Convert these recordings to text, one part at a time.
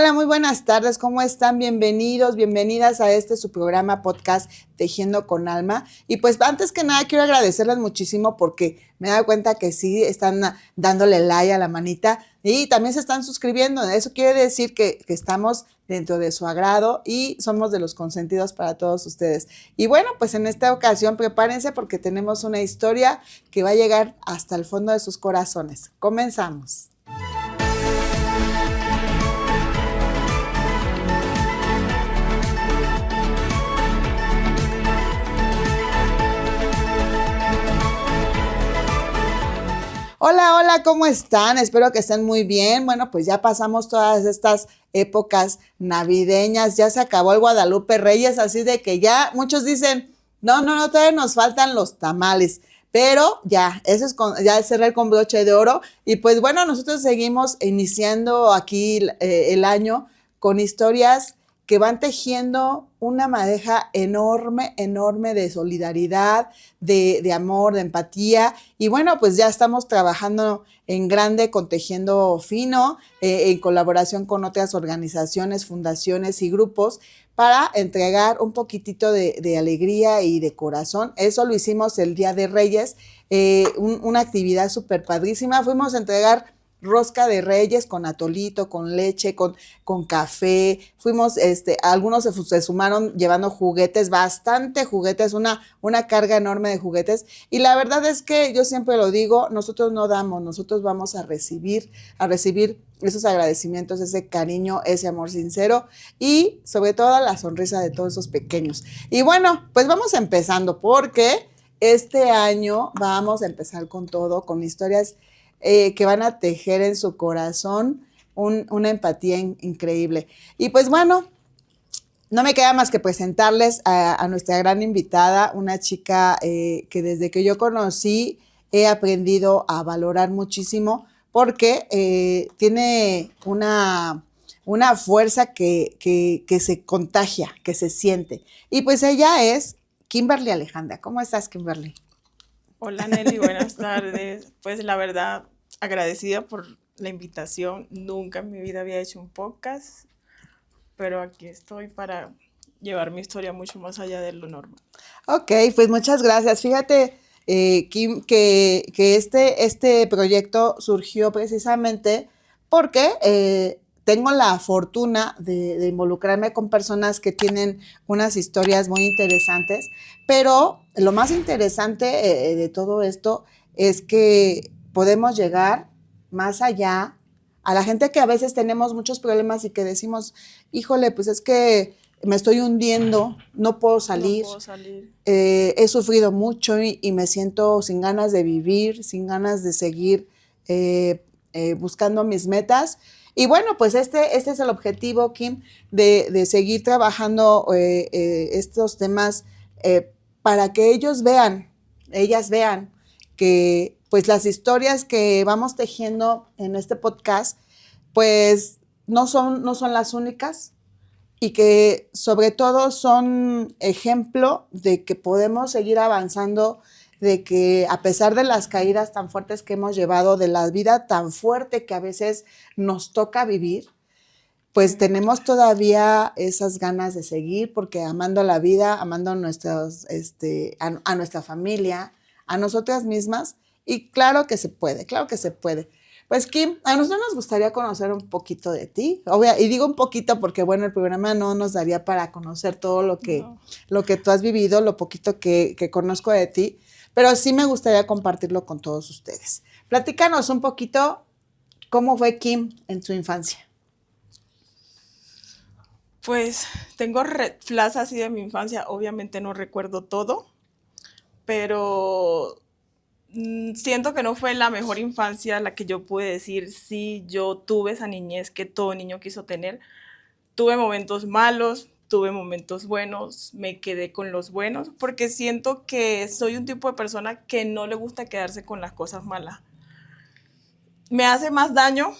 Hola, muy buenas tardes, ¿cómo están? Bienvenidos, bienvenidas a su programa podcast Tejiendo con Alma. Y pues antes que nada quiero agradecerles muchísimo porque me he dado cuenta que sí están dándole like a la manita y también se están suscribiendo. Eso quiere decir que estamos dentro de su agrado y somos de los consentidos para todos ustedes. Y bueno, pues en esta ocasión prepárense porque tenemos una historia que va a llegar hasta el fondo de sus corazones. Comenzamos. Hola, hola, ¿cómo están? Espero que estén muy bien. Bueno, pues ya pasamos todas estas épocas navideñas, ya se acabó el Guadalupe Reyes, así de que ya muchos dicen, no, todavía nos faltan los tamales, pero ya, eso es ya es cerrar con broche de oro. Y pues bueno, nosotros seguimos iniciando aquí el año con historias que van tejiendo una madeja enorme, enorme de solidaridad, de amor, de empatía. Y bueno, pues ya estamos trabajando en grande con Tejiendo Fino, en colaboración con otras organizaciones, fundaciones y grupos, para entregar un poquitito de alegría y de corazón. Eso lo hicimos el Día de Reyes, una actividad súper padrísima. Fuimos a entregar rosca de Reyes con atolito, con leche, con café. Fuimos, algunos se sumaron llevando juguetes, bastante juguetes, una carga enorme de juguetes. Y la verdad es que yo siempre lo digo, nosotros no damos, nosotros vamos a recibir esos agradecimientos, ese cariño, ese amor sincero y sobre todo la sonrisa de todos esos pequeños. Y bueno, pues vamos empezando porque este año vamos a empezar con todo, con historias que van a tejer en su corazón una empatía increíble. Y pues bueno, no me queda más que presentarles a nuestra gran invitada, una chica que desde que yo conocí he aprendido a valorar muchísimo porque tiene una fuerza que se contagia, que se siente. Y pues ella es Kimberly Alejandra. ¿Cómo estás, Kimberly? Hola Nelly, buenas tardes. Pues la verdad, agradecida por la invitación. Nunca en mi vida había hecho un podcast, pero aquí estoy para llevar mi historia mucho más allá de lo normal. Ok, pues muchas gracias. Fíjate, Kim, que este proyecto surgió precisamente porque tengo la fortuna de involucrarme con personas que tienen unas historias muy interesantes, pero lo más interesante de todo esto es que podemos llegar más allá a la gente que a veces tenemos muchos problemas y que decimos, híjole, pues es que me estoy hundiendo, no puedo salir. No puedo salir. He sufrido mucho y me siento sin ganas de vivir, sin ganas de seguir buscando mis metas. Y bueno, pues este es el objetivo, Kim, de seguir trabajando estos temas para que ellas vean que pues las historias que vamos tejiendo en este podcast, pues no son las únicas, y que sobre todo son ejemplo de que podemos seguir avanzando, de que a pesar de las caídas tan fuertes que hemos llevado, de la vida tan fuerte que a veces nos toca vivir, pues tenemos todavía esas ganas de seguir, porque amando la vida, amando a nuestra familia, a nosotras mismas, y claro que se puede, claro que se puede. Pues Kim, a nosotros nos gustaría conocer un poquito de ti, y digo un poquito porque bueno, el programa no nos daría para conocer todo lo que tú has vivido, lo poquito que conozco de ti, pero sí me gustaría compartirlo con todos ustedes. Platícanos un poquito cómo fue Kim en su infancia. Pues tengo red flash así de mi infancia. Obviamente no recuerdo todo, pero siento que no fue la mejor infancia la que yo pude decir, sí, yo tuve esa niñez que todo niño quiso tener. Tuve momentos malos, tuve momentos buenos, me quedé con los buenos, porque siento que soy un tipo de persona que no le gusta quedarse con las cosas malas. Me hace más daño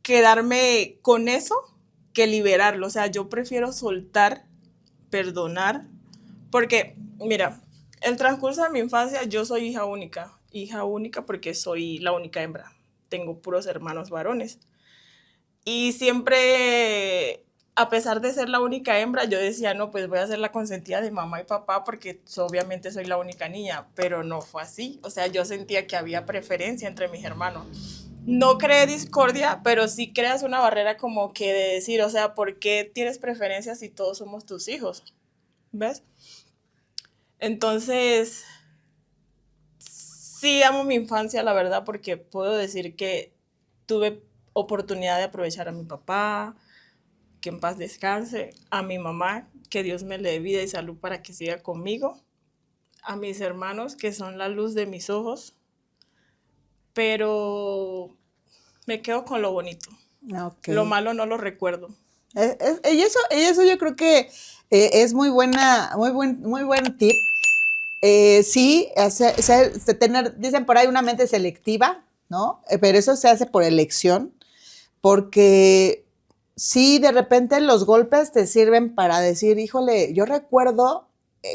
quedarme con eso que liberarlo. O sea, yo prefiero soltar, perdonar, porque, mira, el transcurso de mi infancia, yo soy hija única porque soy la única hembra. Tengo puros hermanos varones. Y siempre, a pesar de ser la única hembra, yo decía, no, pues voy a ser la consentida de mamá y papá porque pues, obviamente soy la única niña, pero no fue así. O sea, yo sentía que había preferencia entre mis hermanos. No creé discordia, pero sí creas una barrera como que de decir, o sea, ¿por qué tienes preferencia si todos somos tus hijos? ¿Ves? Entonces, sí amo mi infancia, la verdad, porque puedo decir que tuve oportunidad de aprovechar a mi papá, que en paz descanse, a mi mamá, que Dios me le dé vida y salud para que siga conmigo, a mis hermanos, que son la luz de mis ojos, pero me quedo con lo bonito. Ok. Lo malo no lo recuerdo. Y eso yo creo que es muy buena, muy buen tip. Sí, tener, dicen por ahí una mente selectiva, ¿no? Pero eso se hace por elección, porque sí, de repente los golpes te sirven para decir, híjole, yo recuerdo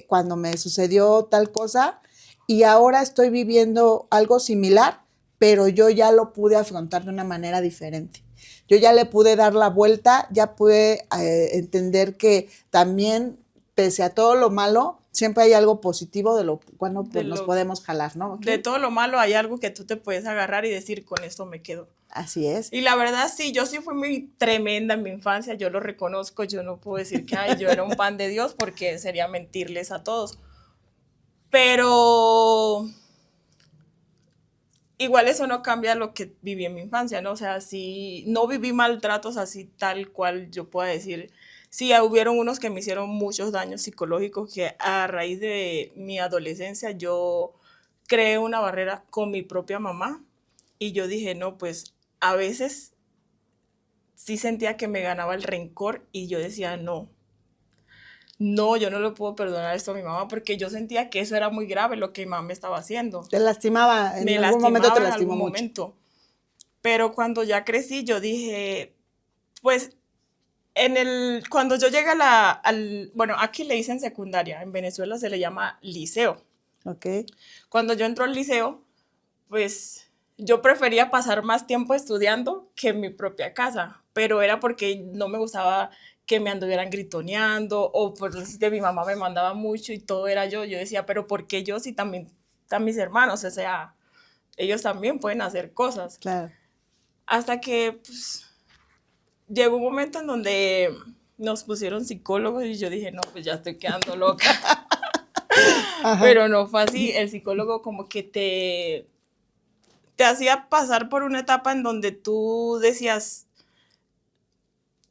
cuando me sucedió tal cosa y ahora estoy viviendo algo similar, pero yo ya lo pude afrontar de una manera diferente. Yo ya le pude dar la vuelta, ya pude entender que también, pese a todo lo malo, siempre hay algo positivo de lo cuando pues, nos podemos jalar, ¿no? ¿Okay? De todo lo malo hay algo que tú te puedes agarrar y decir, con esto me quedo. Así es. Y la verdad, sí, yo sí fui muy tremenda en mi infancia, yo lo reconozco, yo no puedo decir que ay, yo era un pan de Dios porque sería mentirles a todos. Pero igual eso no cambia lo que viví en mi infancia, ¿no? O sea, sí, no viví maltratos así tal cual yo pueda decir. Sí, hubieron unos que me hicieron muchos daños psicológicos que a raíz de mi adolescencia yo creé una barrera con mi propia mamá y yo dije, no, pues a veces sí sentía que me ganaba el rencor y yo decía, no, yo no le puedo perdonar esto a mi mamá porque yo sentía que eso era muy grave lo que mi mamá me estaba haciendo. Te lastimaba, en algún momento te lastimó mucho. Momento. Pero cuando ya crecí yo dije, pues cuando yo llegué bueno, aquí le dicen secundaria, en Venezuela se le llama liceo. Okay. Cuando yo entro al liceo, pues yo prefería pasar más tiempo estudiando que en mi propia casa, pero era porque no me gustaba que me anduvieran gritoneando o pues de mi mamá me mandaba mucho y todo era yo decía, pero ¿por qué yo si también están mis hermanos? O sea, ellos también pueden hacer cosas. Claro. Hasta que pues, llegó un momento en donde nos pusieron psicólogos y yo dije, no, pues ya estoy quedando loca. Pero no fue así, el psicólogo como que te hacía pasar por una etapa en donde tú decías,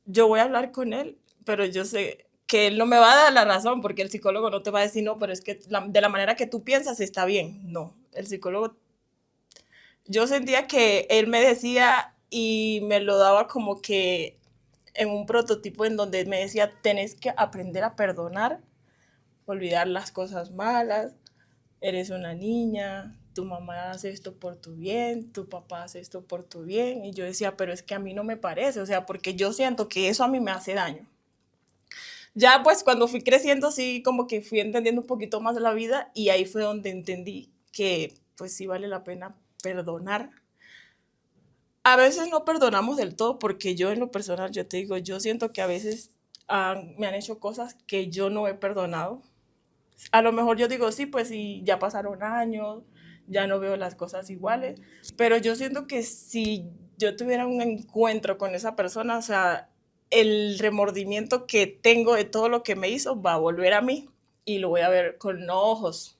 yo voy a hablar con él, pero yo sé que él no me va a dar la razón, porque el psicólogo no te va a decir, no, pero es que de la manera que tú piensas está bien. No, el psicólogo, yo sentía que él me decía y me lo daba como que en un prototipo en donde me decía, tenés que aprender a perdonar, olvidar las cosas malas, eres una niña, tu mamá hace esto por tu bien, tu papá hace esto por tu bien. Y yo decía, pero es que a mí no me parece, o sea, porque yo siento que eso a mí me hace daño. Ya pues cuando fui creciendo, sí, como que fui entendiendo un poquito más de la vida y ahí fue donde entendí que pues sí vale la pena perdonar. A veces no perdonamos del todo porque yo en lo personal, yo te digo, yo siento que a veces me han hecho cosas que yo no he perdonado. A lo mejor yo digo, sí, pues sí, ya pasaron años, ya no veo las cosas iguales, pero yo siento que si yo tuviera un encuentro con esa persona, o sea, el remordimiento que tengo de todo lo que me hizo va a volver a mí y lo voy a ver con ojos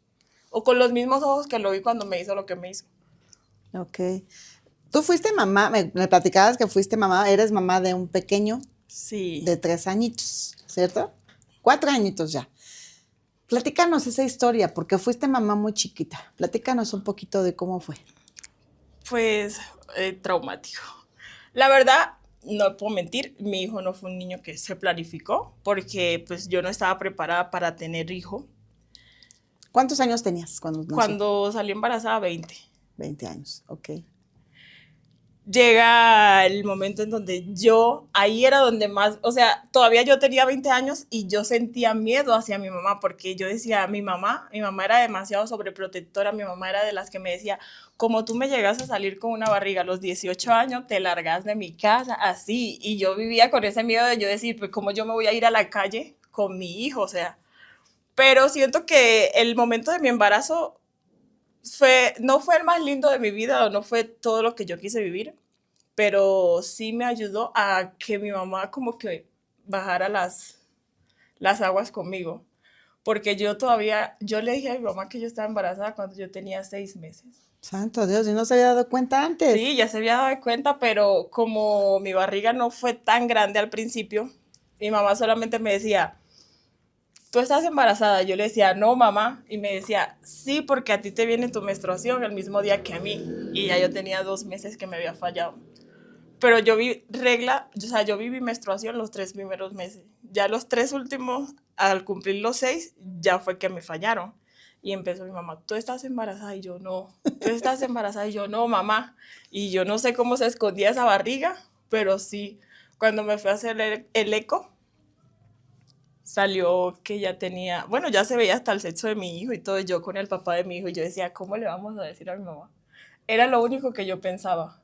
o con los mismos ojos que lo vi cuando me hizo lo que me hizo. Ok. Tú fuiste mamá, me platicabas que fuiste mamá, eres mamá de un pequeño. Sí. De 3 añitos, ¿cierto? 4 añitos ya. Platícanos esa historia, porque fuiste mamá muy chiquita. Platícanos un poquito de cómo fue. Pues traumático. La verdad, no puedo mentir, mi hijo no fue un niño que se planificó, porque pues yo no estaba preparada para tener hijo. ¿Cuántos años tenías cuando nació? Cuando salí embarazada, 20. 20 años, ok. llega el momento en donde ahí era donde más, o sea, todavía yo tenía 20 años y yo sentía miedo hacia mi mamá, porque yo decía, mi mamá era demasiado sobreprotectora, mi mamá era de las que me decía, como tú me llegas a salir con una barriga a los 18 años, te largas de mi casa, así, y yo vivía con ese miedo de yo decir, pues, ¿cómo yo me voy a ir a la calle con mi hijo? O sea, pero siento que el momento de mi embarazo no fue el más lindo de mi vida, o no fue todo lo que yo quise vivir, pero sí me ayudó a que mi mamá como que bajara las aguas conmigo, porque yo le dije a mi mamá que yo estaba embarazada cuando yo tenía 6 meses. Santo Dios, ¿y no se había dado cuenta antes? Sí, ya se había dado cuenta, pero como mi barriga no fue tan grande al principio, mi mamá solamente me decía, ¿tú estás embarazada? Yo le decía, no, mamá. Y me decía, sí, porque a ti te viene tu menstruación el mismo día que a mí. Y ya yo tenía 2 meses que me había fallado. Pero yo vi yo vi mi menstruación los 3 primeros meses. Ya los 3 últimos, al cumplir los 6, ya fue que me fallaron. Y empezó mi mamá, ¿tú estás embarazada? Y yo, no. ¿Tú estás embarazada? Y yo, no, mamá. Y yo no sé cómo se escondía esa barriga, pero sí, cuando me fui a hacer el eco, salió que ya tenía, bueno, ya se veía hasta el sexo de mi hijo y todo, yo con el papá de mi hijo, y yo decía, ¿cómo le vamos a decir a mi mamá? Era lo único que yo pensaba.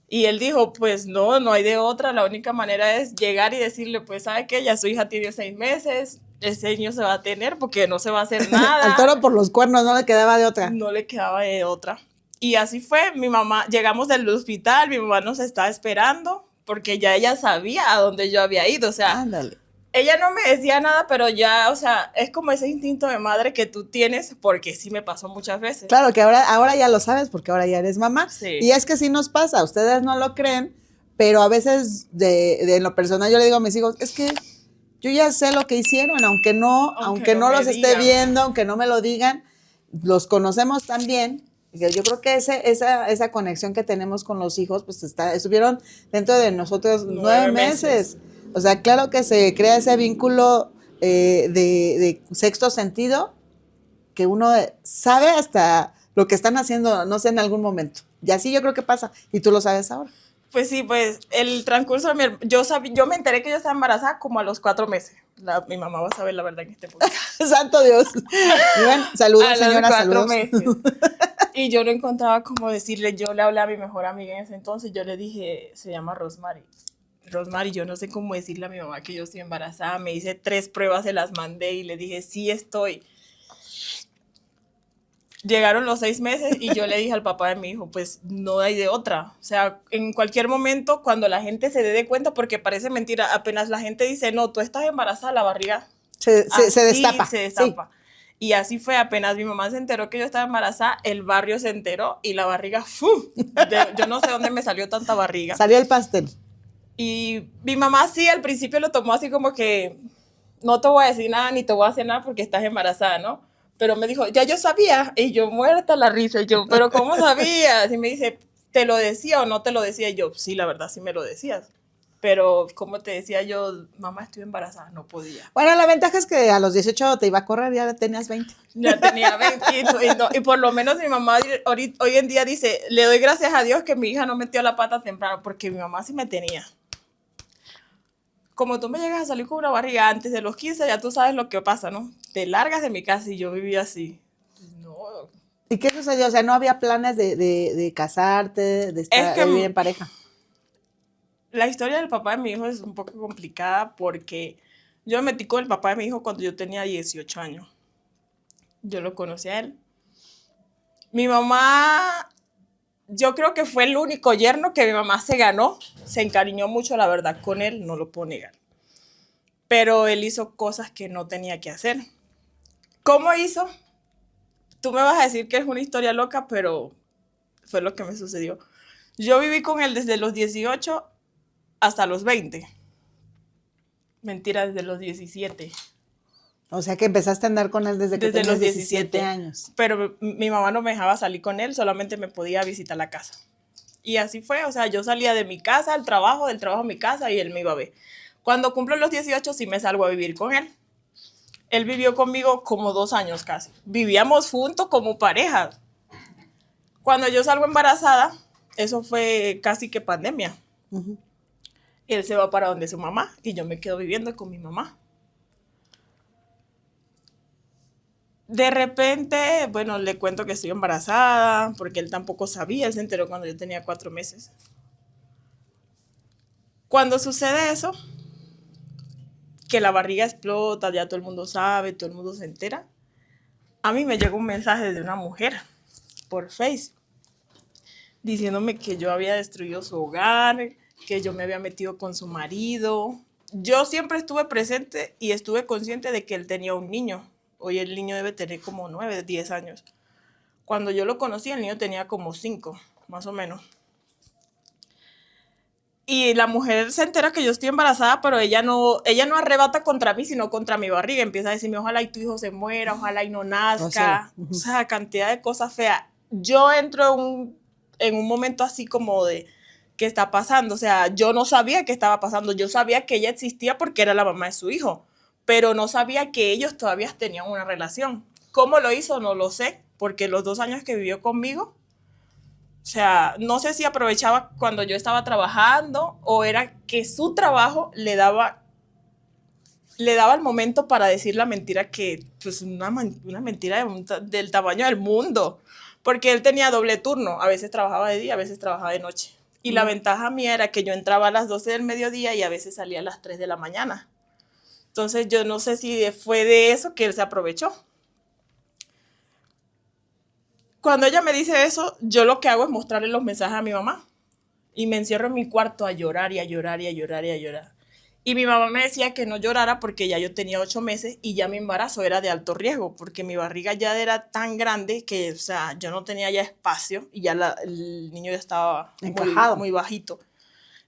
Y él dijo, pues no, no hay de otra, la única manera es llegar y decirle, pues, ¿sabe qué? Ya su hija tiene 6 meses, ese niño se va a tener porque no se va a hacer nada. Al toro por los cuernos, no le quedaba de otra. No le quedaba de otra. Y así fue, mi mamá, llegamos del hospital, mi mamá nos estaba esperando, porque ya ella sabía a dónde yo había ido, o sea, ándale. Ella no me decía nada, pero ya, o sea, es como ese instinto de madre que tú tienes, porque sí me pasó muchas veces. Claro que ahora ya lo sabes, porque ahora ya eres mamá. Sí. Y es que sí nos pasa, ustedes no lo creen, pero a veces de lo personal yo le digo a mis hijos, es que yo ya sé lo que hicieron, aunque no los esté viendo, aunque no me lo digan, los conocemos también. Yo creo que esa conexión que tenemos con los hijos, pues estuvieron dentro de nosotros 9 meses. O sea, claro que se crea ese vínculo de sexto sentido, que uno sabe hasta lo que están haciendo, no sé, en algún momento. Y así yo creo que pasa, y tú lo sabes ahora. Pues sí, pues el transcurso de yo me enteré que yo estaba embarazada como a los 4 meses. Mi mamá va a saber la verdad en este punto. ¡Santo Dios! Y bueno, saludos, señora, saludos. Meses. Y yo no encontraba cómo decirle, yo le hablé a mi mejor amiga en ese entonces, yo le dije, se llama Rosemary, yo no sé cómo decirle a mi mamá que yo estoy embarazada, me hice 3 pruebas, se las mandé y le dije, sí estoy. Llegaron los 6 meses y yo le dije al papá de mi hijo, pues no hay de otra. O sea, en cualquier momento, cuando la gente se dé cuenta, porque parece mentira, apenas la gente dice, no, tú estás embarazada, la barriga se destapa. Se destapa. Sí. Y así fue, apenas mi mamá se enteró que yo estaba embarazada, el barrio se enteró y la barriga, ¡fu! Yo no sé dónde me salió tanta barriga. Salió el pastel. Y mi mamá sí, al principio lo tomó así como que, no te voy a decir nada, ni te voy a hacer nada porque estás embarazada, ¿no? Pero me dijo, ya yo sabía, y yo muerta la risa, y yo, pero ¿cómo sabías? Y me dice, ¿te lo decía o no te lo decía? Y yo, sí, la verdad, sí me lo decías. Pero, como te decía yo, mamá, estoy embarazada, no podía. Bueno, la ventaja es que a los 18 te iba a correr, ya tenías 20. Ya tenía 20, y por lo menos mi mamá hoy en día dice, le doy gracias a Dios que mi hija no metió la pata temprano, porque mi mamá sí me tenía. Como tú me llegas a salir con una barriga antes de los 15, ya tú sabes lo que pasa, ¿no? Te largas de mi casa y yo vivía así. No. ¿Y qué sucedió? O sea, ¿no había planes de casarte, de vivir en pareja? La historia del papá de mi hijo es un poco complicada porque yo me metí con el papá de mi hijo cuando yo tenía 18 años. Yo lo conocí a él. Mi mamá, yo creo que fue el único yerno que mi mamá se ganó. Se encariñó mucho, la verdad, con él, no lo puedo negar. Pero él hizo cosas que no tenía que hacer. ¿Cómo hizo? Tú me vas a decir que es una historia loca, pero fue lo que me sucedió. Yo viví con él desde los 18 hasta los 20. Mentira, desde los 17. O sea que empezaste a andar con él desde tenías los 17 años. Pero mi mamá no me dejaba salir con él, solamente me podía visitar la casa. Y así fue, o sea, yo salía de mi casa al trabajo, del trabajo a mi casa y él me iba a ver. Cuando cumplo los 18 sí me salgo a vivir con él. Él vivió conmigo como 2 años casi. Vivíamos juntos como pareja. Cuando yo salgo embarazada, Eso fue casi que pandemia. Ujú. Él se va para donde su mamá y yo me quedo viviendo con mi mamá. De repente, bueno, le cuento que estoy embarazada, porque él tampoco sabía, él se enteró cuando yo tenía 4 meses. Cuando sucede eso, que la barriga explota, ya todo el mundo sabe, todo el mundo se entera, a mí me llegó un mensaje de una mujer por Face, diciéndome que yo había destruido su hogar, que yo me había metido con su marido. Yo siempre estuve presente y estuve consciente de que él tenía un niño. Hoy el niño debe tener como 9, 10 años. Cuando yo lo conocí, el niño tenía como 5, más o menos. Y la mujer se entera que yo estoy embarazada, pero ella no arrebata contra mí, sino contra mi barriga. Empieza a decirme, ojalá y tu hijo se muera, ojalá y no nazca. O sea, cantidad de cosas feas. Yo entro en un momento así como de, ¿qué está pasando? O sea, yo no sabía qué estaba pasando. Yo sabía que ella existía porque era la mamá de su hijo, pero no sabía que ellos todavía tenían una relación. ¿Cómo lo hizo? No lo sé, porque los 2 años que vivió conmigo, o sea, no sé si aprovechaba cuando yo estaba trabajando o era que su trabajo le daba el momento para decir la mentira que, pues una mentira del tamaño del mundo. Porque él tenía doble turno, a veces trabajaba de día, a veces trabajaba de noche. Y la ventaja mía era que yo entraba a las 12 del mediodía y a veces salía a las 3 de la mañana. Entonces yo no sé si fue de eso que él se aprovechó. Cuando ella me dice eso, yo lo que hago es mostrarle los mensajes a mi mamá. Y me encierro en mi cuarto a llorar y a llorar y a llorar y a llorar. Y mi mamá me decía que no llorara porque ya yo tenía 8 meses y ya mi embarazo era de alto riesgo, porque mi barriga ya era tan grande que, o sea, yo no tenía ya espacio y ya el niño ya estaba encajado, muy bajito.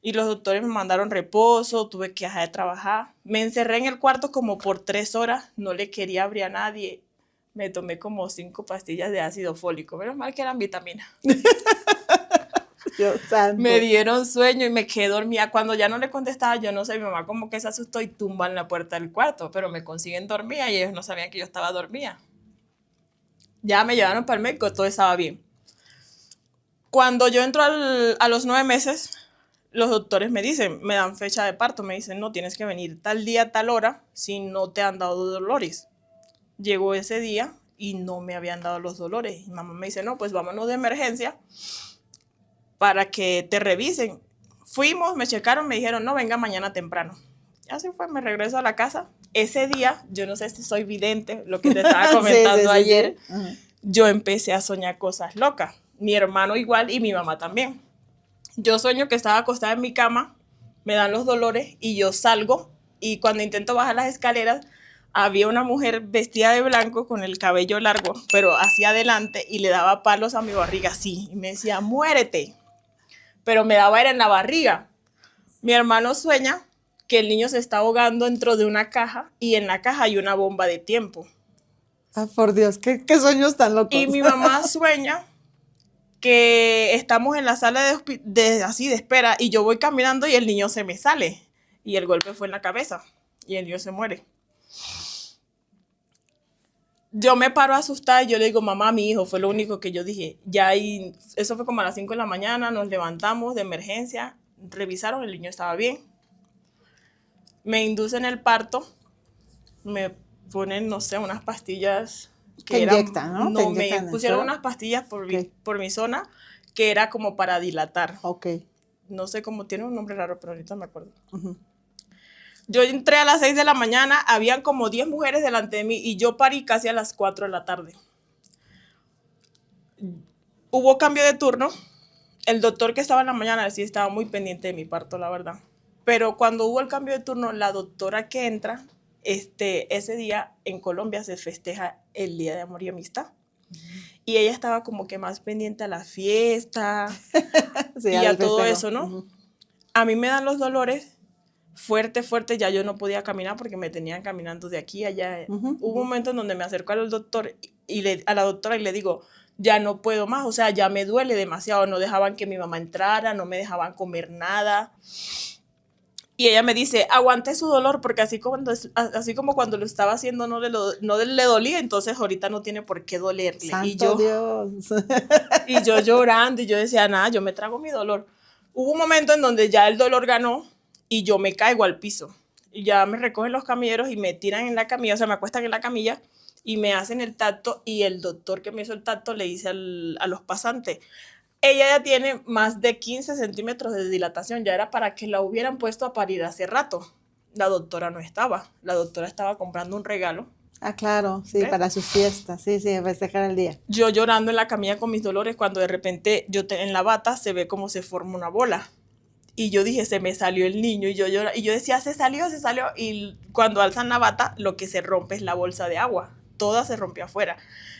Y los doctores me mandaron reposo, tuve que dejar de trabajar. Me encerré en el cuarto como por 3 horas, no le quería abrir a nadie. Me tomé como 5 pastillas de ácido fólico, menos mal que eran vitaminas. Dios santo. Me dieron sueño y me quedé dormida. Cuando ya no le contestaba, yo no sé, mi mamá como que se asustó y tumba en la puerta del cuarto, pero me consiguen dormida y ellos no sabían que yo estaba dormida. Ya me llevaron para el médico, todo estaba bien. Cuando yo entro a los 9 meses, los doctores me dicen, me dan fecha de parto, me dicen, no, tienes que venir tal día, tal hora, si no te han dado dolores. Llegó ese día y no me habían dado los dolores. Mi mamá me dice, no, pues vámonos de emergencia para que te revisen. Fuimos, me checaron, me dijeron, no, venga mañana temprano. Así fue, me regreso a la casa. Ese día, yo no sé si soy vidente, lo que te estaba comentando ayer, yo empecé a soñar cosas locas. Mi hermano igual y mi mamá también. Yo sueño que estaba acostada en mi cama, me dan los dolores y yo salgo y cuando intento bajar las escaleras, había una mujer vestida de blanco con el cabello largo, pero hacia adelante y le daba palos a mi barriga así y me decía, muérete. Pero me daba era en la barriga. Mi hermano sueña que el niño se está ahogando dentro de una caja y en la caja hay una bomba de tiempo. Ah, por Dios, qué sueños tan locos. Y mi mamá sueña que estamos en la sala de espera y yo voy caminando y el niño se me sale y el golpe fue en la cabeza y el niño se muere. Yo me paro asustada y yo le digo, mamá, mi hijo, fue lo único que yo dije. Ya ahí, eso fue como a las 5 de la mañana, nos levantamos de emergencia, revisaron, el niño estaba bien. Me inducen el parto, me ponen, no sé, unas pastillas que inyectan, ¿no? No, me pusieron unas pastillas por mi zona que era como para dilatar. Ok. No sé cómo, tiene un nombre raro, pero ahorita me acuerdo. Yo entré a las 6 de la mañana, habían como 10 mujeres delante de mí y yo parí casi a las 4 de la tarde. Hubo cambio de turno. El doctor que estaba en la mañana sí estaba muy pendiente de mi parto, la verdad. Pero cuando hubo el cambio de turno, la doctora que entra, ese día en Colombia se festeja el Día de Amor y Amistad. Y ella estaba como que más pendiente a la fiesta sí, y a todo eso, ¿no? A mí me dan los dolores fuerte, ya yo no podía caminar porque me tenían caminando de aquí a allá. Hubo un momento en donde me acerco al doctor a la doctora y le digo, ya no puedo más, o sea, ya me duele demasiado, no dejaban que mi mamá entrara, no me dejaban comer nada. Y ella me dice, aguante su dolor, porque así como cuando lo estaba haciendo no le dolía, entonces ahorita no tiene por qué dolerle. Santo Dios. Y yo llorando, y yo decía, nada, yo me trago mi dolor. Hubo un momento en donde ya el dolor ganó y yo me caigo al piso. Y ya me recogen los camilleros y me tiran en la camilla, o sea, me acuestan en la camilla y me hacen el tacto, y el doctor que me hizo el tacto le dice a los pasantes, ella ya tiene más de 15 centímetros de dilatación, ya era para que la hubieran puesto a parir hace rato. La doctora no estaba, la doctora estaba comprando un regalo. Ah, claro, sí, ¿okay? Para su fiesta, sí, festejar el día. Yo llorando en la camilla con mis dolores, cuando de repente en la bata se ve como se forma una bola. Y yo dije, se me salió el niño, y yo lloraba, y yo decía, se salió, y cuando alzan la bata, lo que se rompe es la bolsa de agua, toda se rompió afuera.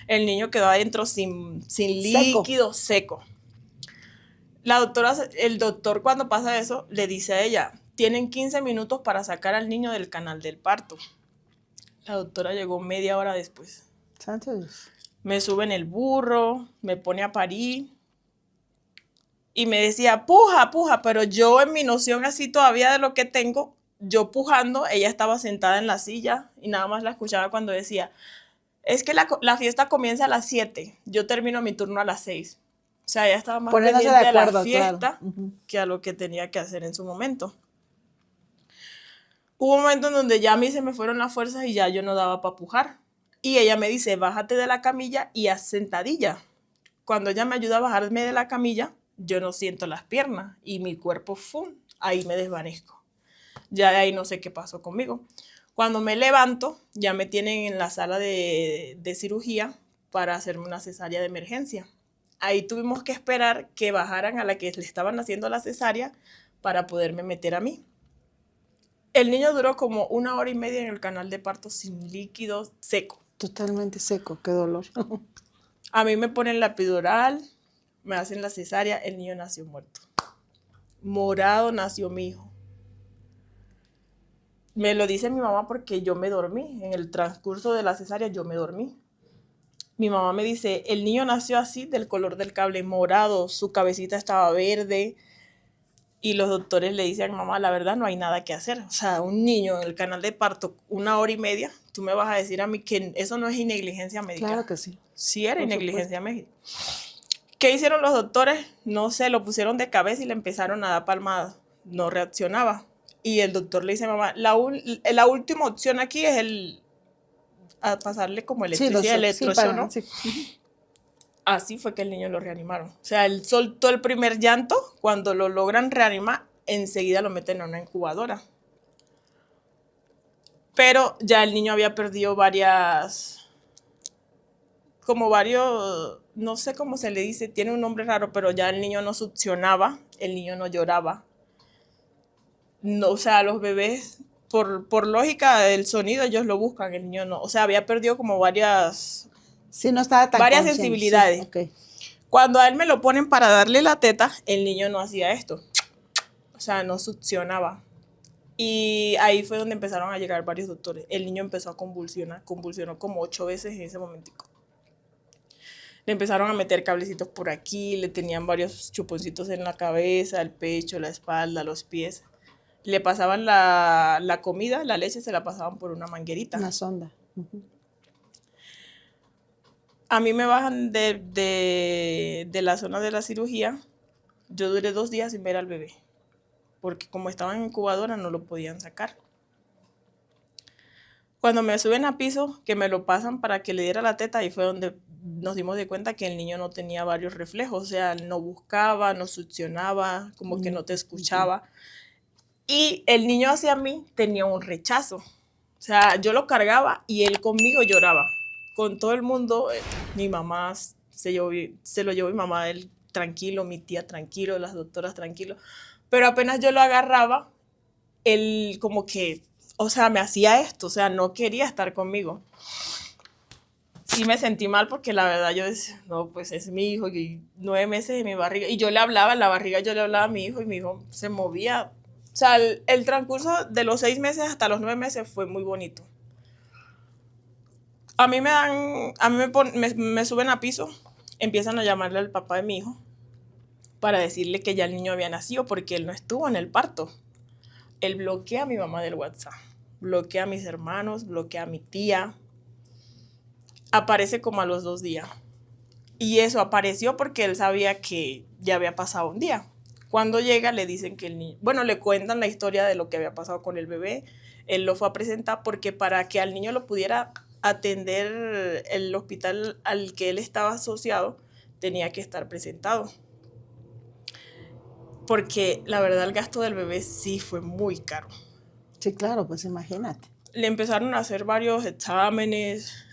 El niño quedó adentro sin líquido, seco. El doctor, cuando pasa eso, le dice a ella, tienen 15 minutos para sacar al niño del canal del parto. La doctora llegó media hora después. ¿Santos? Me sube en el burro, me pone a parir y me decía, puja, pero yo en mi noción así todavía de lo que tengo, yo pujando, ella estaba sentada en la silla y nada más la escuchaba cuando decía, es que la fiesta comienza a las 7, yo termino mi turno a las 6. O sea, ella estaba más pendiente de la fiesta, claro, que a lo que tenía que hacer en su momento. Hubo un momento en donde ya a mí se me fueron las fuerzas y ya yo no daba para pujar. Y ella me dice, bájate de la camilla y haz sentadilla. Cuando ella me ayuda a bajarme de la camilla, yo no siento las piernas y mi cuerpo, ¡fum!, ahí me desvanezco. Ya de ahí no sé qué pasó conmigo. Cuando me levanto, ya me tienen en la sala de cirugía para hacerme una cesárea de emergencia. Ahí tuvimos que esperar que bajaran a la que le estaban haciendo la cesárea para poderme meter a mí. El niño duró como 1 hora y media en el canal de parto sin líquido, seco. Totalmente seco, qué dolor. A mí me ponen la epidural, me hacen la cesárea, el niño nació muerto. Morado nació mi hijo. Me lo dice mi mamá porque yo me dormí. En el transcurso de la cesárea yo me dormí. Mi mamá me dice, el niño nació así, del color del cable, morado, su cabecita estaba verde. Y los doctores le dicen, mamá, la verdad no hay nada que hacer. O sea, un niño en el canal de parto 1 hora y media, tú me vas a decir a mí que eso no es negligencia médica. Claro que sí. Sí era negligencia médica. ¿Qué hicieron los doctores? No sé, lo pusieron de cabeza y le empezaron a dar palmadas. No reaccionaba. Y el doctor le dice, mamá, la última opción aquí es a pasarle como electroshok, ¿no? Sí. Así fue que el niño lo reanimaron. O sea, él soltó el primer llanto, cuando lo logran reanimar, enseguida lo meten en una incubadora. Pero ya el niño había perdido no sé cómo se le dice, tiene un nombre raro, pero ya el niño no succionaba, el niño no lloraba. No, o sea, los bebés, por lógica del sonido, ellos lo buscan, el niño no. O sea, había perdido como varias... Sí, no estaba tan varias sensibilidades. Sí, okay. Cuando a él me lo ponen para darle la teta, el niño no hacía esto. O sea, no succionaba. Y ahí fue donde empezaron a llegar varios doctores. El niño empezó a convulsionar, convulsionó como 8 veces en ese momentico. Le empezaron a meter cablecitos por aquí, le tenían varios chuponcitos en la cabeza, el pecho, la espalda, los pies. Le pasaban la comida, la leche, se la pasaban por una manguerita. Una sonda. A mí me bajan de la zona de la cirugía. Yo duré 2 días sin ver al bebé, porque como estaba en incubadora no lo podían sacar. Cuando me suben a piso, que me lo pasan para que le diera la teta, ahí fue donde nos dimos de cuenta que el niño no tenía varios reflejos. O sea, no buscaba, no succionaba, como que no te escuchaba. Y el niño hacia mí tenía un rechazo. O sea, yo lo cargaba y él conmigo lloraba. Con todo el mundo, mi mamá se lo llevó mi mamá, él tranquilo, mi tía tranquilo, las doctoras tranquilo. Pero apenas yo lo agarraba, él como que, o sea, me hacía esto, o sea, no quería estar conmigo. Sí me sentí mal porque la verdad yo decía, no, pues es mi hijo, y 9 meses en mi barriga. Y yo le hablaba, en la barriga yo le hablaba a mi hijo y mi hijo se movía. O sea, el transcurso de los 6 meses hasta los 9 meses fue muy bonito. A mí me suben a piso, empiezan a llamarle al papá de mi hijo para decirle que ya el niño había nacido porque él no estuvo en el parto. Él bloquea a mi mamá del WhatsApp, bloquea a mis hermanos, bloquea a mi tía. Aparece como a los 2 días. Y eso apareció porque él sabía que ya había pasado un día. Cuando llega le dicen que el niño, bueno, le cuentan la historia de lo que había pasado con el bebé. Él lo fue a presentar porque para que al niño lo pudiera atender el hospital al que él estaba asociado, tenía que estar presentado. Porque la verdad el gasto del bebé sí fue muy caro. Sí, claro, pues imagínate. Le empezaron a hacer varios exámenes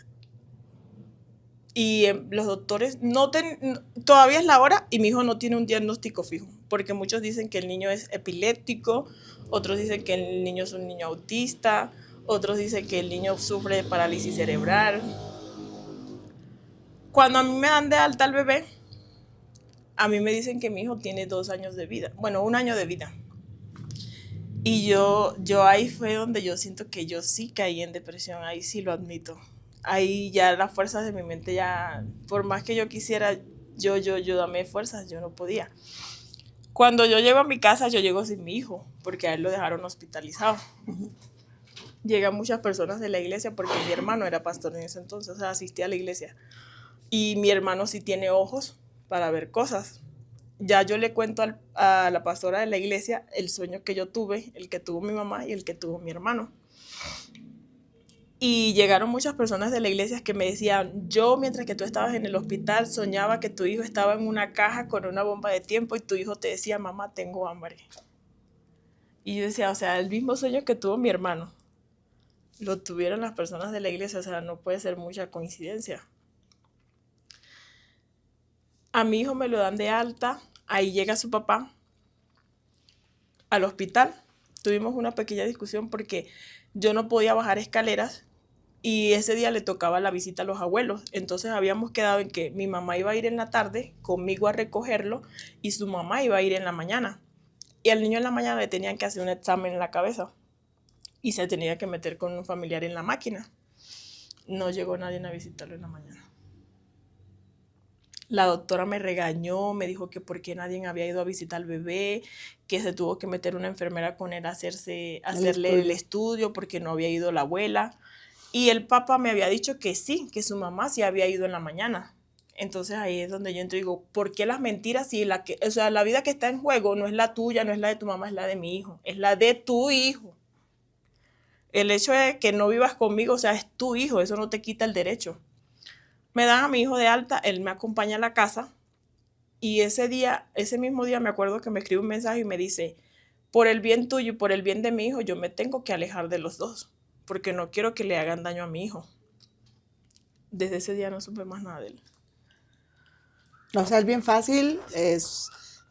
y los doctores todavía es la hora y mi hijo no tiene un diagnóstico fijo, porque muchos dicen que el niño es epiléptico, otros dicen que el niño es un niño autista, otros dicen que el niño sufre de parálisis cerebral. Cuando a mí me dan de alta al bebé, a mí me dicen que mi hijo tiene 2 años de vida, bueno, 1 año de vida. Y yo ahí fue donde yo siento que yo sí caí en depresión, ahí sí lo admito. Ahí ya las fuerzas de mi mente ya, por más que yo quisiera, yo dame fuerzas, yo no podía. Cuando yo llego a mi casa, yo llego sin mi hijo, porque a él lo dejaron hospitalizado. Llegan muchas personas de la iglesia, porque mi hermano era pastor en ese entonces, o sea, asistía a la iglesia. Y mi hermano sí tiene ojos para ver cosas. Ya yo le cuento a la pastora de la iglesia el sueño que yo tuve, el que tuvo mi mamá y el que tuvo mi hermano. Y llegaron muchas personas de la iglesia que me decían, yo mientras que tú estabas en el hospital soñaba que tu hijo estaba en una caja con una bomba de tiempo y tu hijo te decía, mamá, tengo hambre. Y yo decía, o sea, el mismo sueño que tuvo mi hermano, lo tuvieron las personas de la iglesia, o sea, no puede ser mucha coincidencia. A mi hijo me lo dan de alta, ahí llega su papá al hospital. Tuvimos una pequeña discusión porque yo no podía bajar escaleras y ese día le tocaba la visita a los abuelos. Entonces habíamos quedado en que mi mamá iba a ir en la tarde conmigo a recogerlo y su mamá iba a ir en la mañana. Y al niño en la mañana le tenían que hacer un examen en la cabeza y se tenía que meter con un familiar en la máquina. No llegó nadie a visitarlo en la mañana. La doctora me regañó, me dijo que por qué nadie había ido a visitar al bebé, que se tuvo que meter una enfermera con él a hacerle el estudio porque no había ido la abuela. Y el papá me había dicho que sí, que su mamá sí había ido en la mañana. Entonces ahí es donde yo entro y digo, ¿por qué las mentiras? Si la vida que está en juego no es la tuya, no es la de tu mamá, es la de mi hijo, es la de tu hijo. El hecho de que no vivas conmigo, o sea, es tu hijo, eso no te quita el derecho. Me dan a mi hijo de alta, él me acompaña a la casa y ese mismo día me acuerdo que me escribe un mensaje y me dice, por el bien tuyo y por el bien de mi hijo, yo me tengo que alejar de los dos, porque no quiero que le hagan daño a mi hijo. Desde ese día no supe más nada de él. O sea, es bien fácil,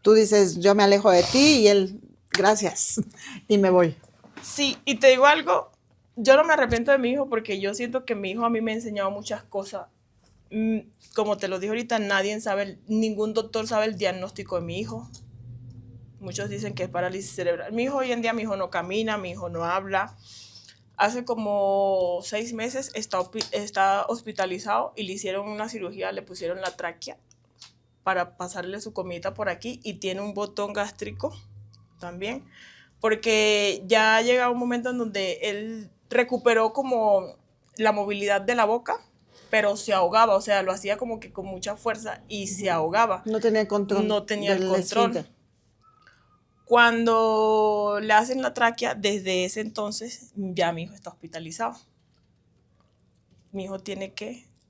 tú dices, yo me alejo de ti y él, gracias, y me voy. Sí, y te digo algo, yo no me arrepiento de mi hijo porque yo siento que mi hijo a mí me ha enseñado muchas cosas. Como te lo dije ahorita, ningún doctor sabe el diagnóstico de mi hijo. Muchos dicen que es parálisis cerebral. Mi hijo hoy en día, mi hijo no camina, mi hijo no habla. Hace como 6 meses está hospitalizado y le hicieron una cirugía, le pusieron la tráquea para pasarle su comida por aquí y tiene un botón gástrico también, porque ya llega un momento en donde él recuperó como la movilidad de la boca, pero se ahogaba, o sea, lo hacía como que con mucha fuerza y se ahogaba. No tenía control. No tenía el control. Cuando le hacen la tráquea, desde ese entonces ya mi hijo está hospitalizado. Mi hijo tiene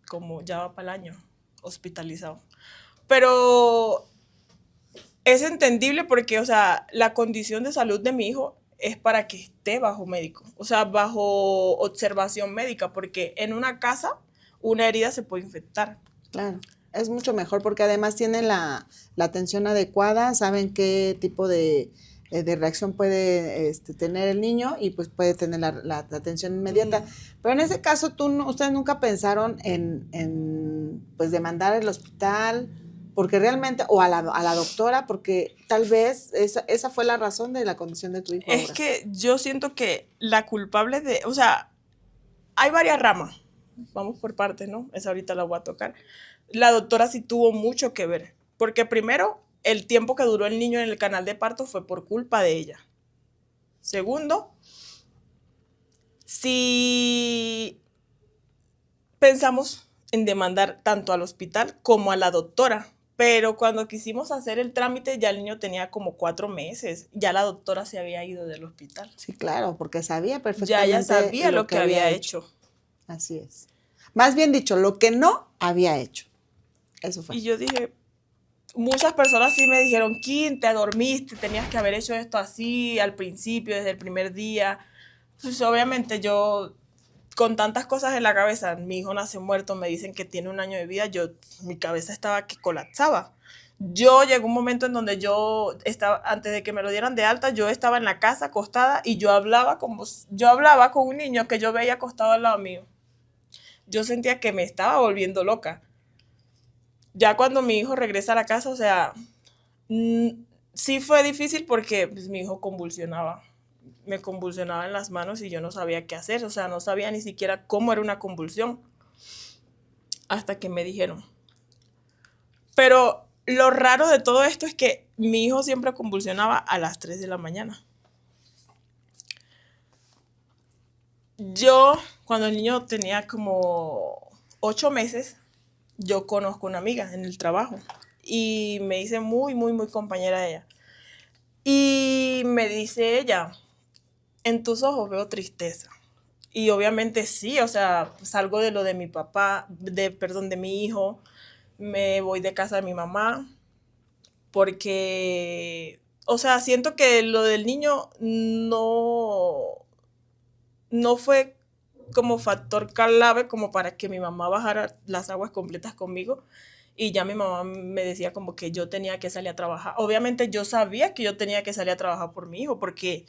como ya va para el año, hospitalizado. Pero es entendible porque, o sea, la condición de salud de mi hijo es para que esté bajo médico, o sea, bajo observación médica, porque en una casa una herida se puede infectar. Claro, es mucho mejor porque además tienen la atención adecuada, saben qué tipo de reacción puede tener el niño y pues puede tener la atención inmediata. Pero en ese caso, ustedes nunca pensaron en pues demandar al hospital, porque realmente, o a la doctora, porque tal vez esa fue la razón de la condición de tu hijo. Es ahora que yo siento que la culpable o sea, hay varias ramas. Vamos por partes, ¿no? Esa ahorita la voy a tocar. La doctora sí tuvo mucho que ver, porque primero, el tiempo que duró el niño en el canal de parto fue por culpa de ella. Segundo, si pensamos en demandar tanto al hospital como a la doctora, pero cuando quisimos hacer el trámite ya el niño tenía como 4 meses, ya la doctora se había ido del hospital. Sí, claro, porque sabía Ya perfectamente ella sabía lo que había hecho. hecho. Así es. Más bien dicho, lo que no había hecho. Eso fue. Y yo dije, muchas personas sí me dijeron, Kim, te dormiste, tenías que haber hecho esto así al principio, desde el primer día. Pues obviamente yo, con tantas cosas en la cabeza, mi hijo nace muerto, me dicen que tiene 1 año de vida, mi cabeza estaba que colapsaba. Yo llegó un momento en donde yo estaba, antes de que me lo dieran de alta, yo estaba en la casa acostada y yo hablaba con un niño que yo veía acostado al lado mío. Yo sentía que me estaba volviendo loca. Ya cuando mi hijo regresa a la casa, o sea, sí fue difícil porque pues, mi hijo convulsionaba. Me convulsionaba en las manos y yo no sabía qué hacer, o sea, no sabía ni siquiera cómo era una convulsión hasta que me dijeron. Pero lo raro de todo esto es que mi hijo siempre convulsionaba a las 3 de la mañana. Yo, cuando el niño tenía como 8 meses, yo conozco una amiga en el trabajo y me hice muy, muy, muy compañera de ella. Y me dice ella, en tus ojos veo tristeza. Y obviamente sí, o sea, salgo de lo de mi papá, de mi hijo, me voy de casa de mi mamá, porque, o sea, siento que lo del niño no fue como factor clave como para que mi mamá bajara las aguas completas conmigo. Y ya mi mamá me decía como que yo tenía que salir a trabajar. Obviamente yo sabía que yo tenía que salir a trabajar por mi hijo, porque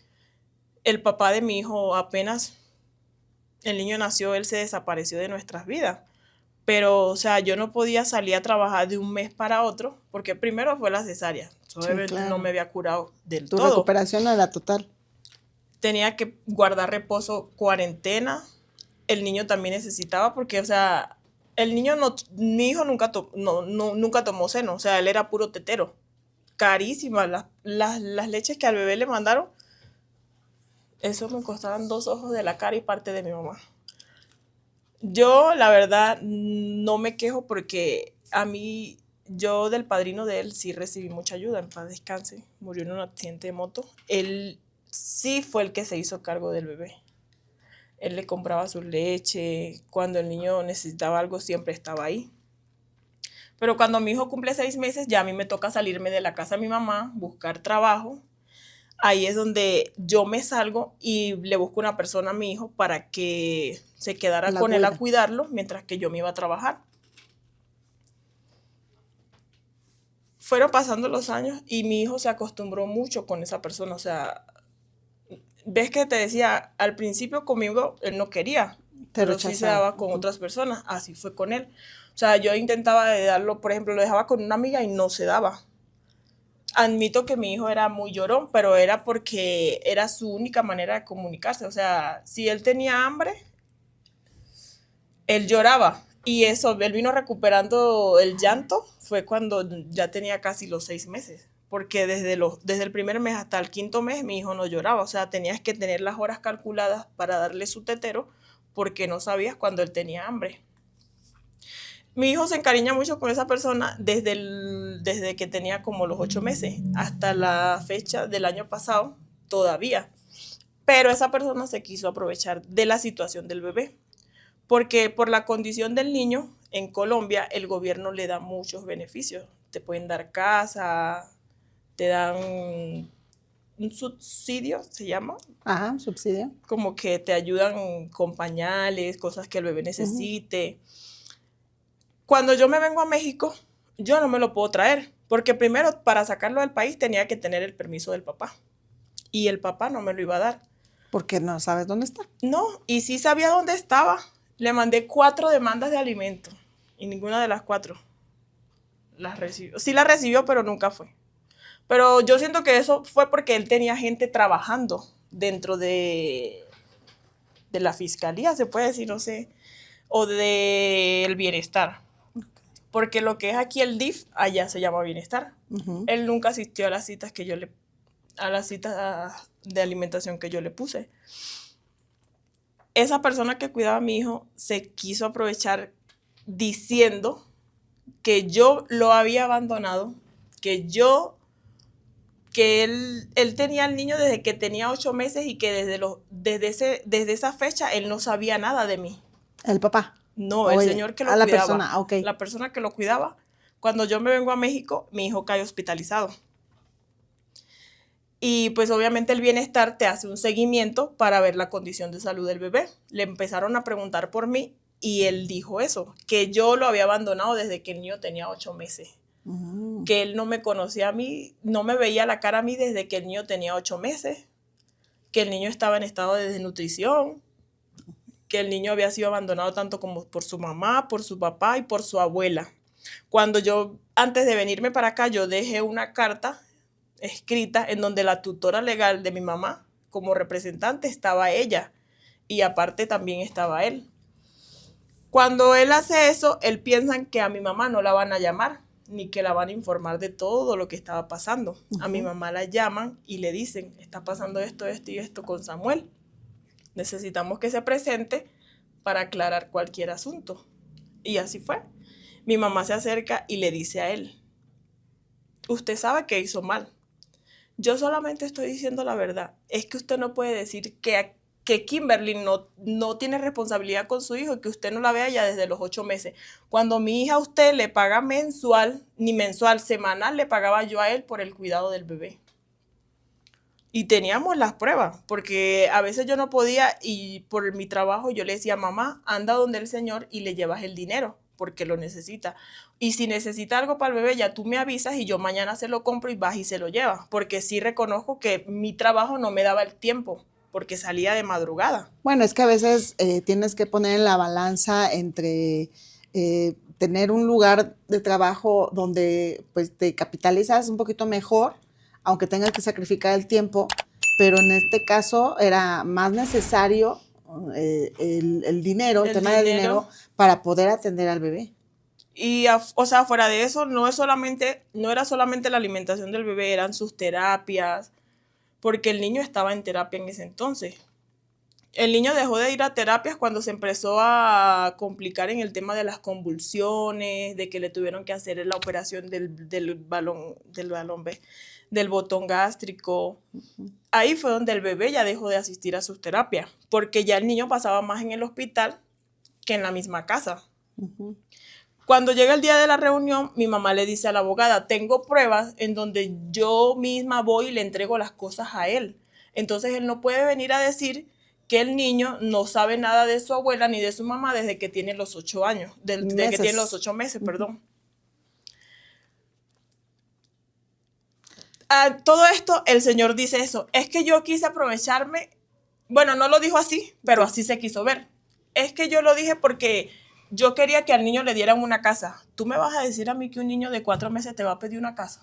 el papá de mi hijo apenas el niño nació, él se desapareció de nuestras vidas. Pero, o sea, yo no podía salir a trabajar de un mes para otro, porque primero fue la cesárea. Obviamente claro. no me había curado del Tu todo. recuperación no era total. Tenía que guardar reposo, cuarentena. El niño también necesitaba, porque, o sea, mi hijo nunca tomó seno, o sea, él era puro tetero. Carísimas las leches que al bebé le mandaron, eso me costaban 2 ojos de la cara y parte de mi mamá. Yo, la verdad, no me quejo porque yo del padrino de él sí recibí mucha ayuda, en paz descanse, murió en un accidente de moto. Él sí fue el que se hizo cargo del bebé. Él le compraba su leche, cuando el niño necesitaba algo siempre estaba ahí. Pero cuando mi hijo cumple 6 meses, ya a mí me toca salirme de la casa de mi mamá, buscar trabajo. Ahí es donde yo me salgo y le busco una persona a mi hijo para que se quedara con él a cuidarlo mientras que yo me iba a trabajar. Fueron pasando los años y mi hijo se acostumbró mucho con esa persona. O sea, ves que te decía, al principio conmigo él no quería, pero sí se daba con otras personas. Así fue con él. O sea, yo intentaba darlo, por ejemplo, lo dejaba con una amiga y no se daba. Admito que mi hijo era muy llorón, pero era porque era su única manera de comunicarse. O sea, si él tenía hambre, él lloraba. Y eso, él vino recuperando el llanto, fue cuando ya tenía casi los 6 meses. Porque desde el primer mes hasta el 5.º mes mi hijo no lloraba. O sea, tenías que tener las horas calculadas para darle su tetero, porque no sabías cuando él tenía hambre. Mi hijo se encariña mucho con esa persona desde que tenía como los 8 meses hasta la fecha del año pasado todavía. Pero esa persona se quiso aprovechar de la situación del bebé, porque por la condición del niño en Colombia el gobierno le da muchos beneficios. Te pueden dar casa, te dan un subsidio, se llama. Ajá, un subsidio. Como que te ayudan con pañales, cosas que el bebé necesite. Cuando yo me vengo a México, yo no me lo puedo traer, porque primero para sacarlo del país tenía que tener el permiso del papá, y el papá no me lo iba a dar. Porque no sabes dónde está. No, y sí sabía dónde estaba. Le mandé 4 demandas de alimento, y ninguna de las 4 las recibió. Sí las recibió, pero nunca fue. Pero yo siento que eso fue porque él tenía gente trabajando dentro de la fiscalía, se puede decir, no sé, o del bienestar. Porque lo que es aquí el DIF, allá se llama bienestar. Él nunca asistió a las citas de alimentación que yo le puse. Esa persona que cuidaba a mi hijo se quiso aprovechar diciendo que yo lo había abandonado, que él tenía al niño desde que tenía 8 meses y que desde esa fecha él no sabía nada de mí. ¿El papá? No, el señor que lo cuidaba. La persona, ok. La persona que lo cuidaba. Cuando yo me vengo a México, mi hijo cae hospitalizado. Y pues obviamente el bienestar te hace un seguimiento para ver la condición de salud del bebé. Le empezaron a preguntar por mí y él dijo eso, que yo lo había abandonado desde que el niño tenía 8 meses. Que él no me conocía a mí, no me veía la cara a mí desde que el niño tenía 8 meses, que el niño estaba en estado de desnutrición, que el niño había sido abandonado tanto como por su mamá, por su papá y por su abuela. Cuando yo, antes de venirme para acá, yo dejé una carta escrita en donde la tutora legal de mi mamá, como representante, estaba ella y aparte también estaba él. Cuando él hace eso, él piensa que a mi mamá no la van a llamar, ni que la van a informar de todo lo que estaba pasando. A mi mamá la llaman y le dicen, está pasando esto, esto y esto con Samuel. Necesitamos que se presente para aclarar cualquier asunto. Y así fue. Mi mamá se acerca y le dice a él, usted sabe que hizo mal. Yo solamente estoy diciendo la verdad. Es que usted no puede decir que Kimberly no tiene responsabilidad con su hijo y que usted no la vea ya desde los 8 meses. Cuando mi hija a usted le paga mensual, ni mensual, semanal, le pagaba yo a él por el cuidado del bebé. Y teníamos las pruebas, porque a veces yo no podía y por mi trabajo yo le decía, mamá, anda donde el señor y le llevas el dinero, porque lo necesita. Y si necesita algo para el bebé, ya tú me avisas y yo mañana se lo compro y vas y se lo llevas, porque sí reconozco que mi trabajo no me daba el tiempo, porque salía de madrugada. Bueno, es que a veces tienes que poner en la balanza entre tener un lugar de trabajo donde pues te capitalizas un poquito mejor, aunque tengas que sacrificar el tiempo, pero en este caso era más necesario el dinero, el tema del dinero, para poder atender al bebé. Y, o sea, fuera de eso, no era solamente la alimentación del bebé, eran sus terapias, porque el niño estaba en terapia en ese entonces. El niño dejó de ir a terapias cuando se empezó a complicar en el tema de las convulsiones, de que le tuvieron que hacer la operación del botón gástrico. Ahí fue donde el bebé ya dejó de asistir a sus terapias, porque ya el niño pasaba más en el hospital que en la misma casa. Cuando llega el día de la reunión, mi mamá le dice a la abogada, tengo pruebas en donde yo misma voy y le entrego las cosas a él. Entonces él no puede venir a decir que el niño no sabe nada de su abuela ni de su mamá desde que tiene los 8 años, desde que tiene los 8 meses, perdón. A todo esto, el señor dice eso, es que yo quise aprovecharme, bueno, no lo dijo así, pero así se quiso ver. Es que yo lo dije porque yo quería que al niño le dieran una casa. ¿Tú me vas a decir a mí que un niño de 4 meses te va a pedir una casa?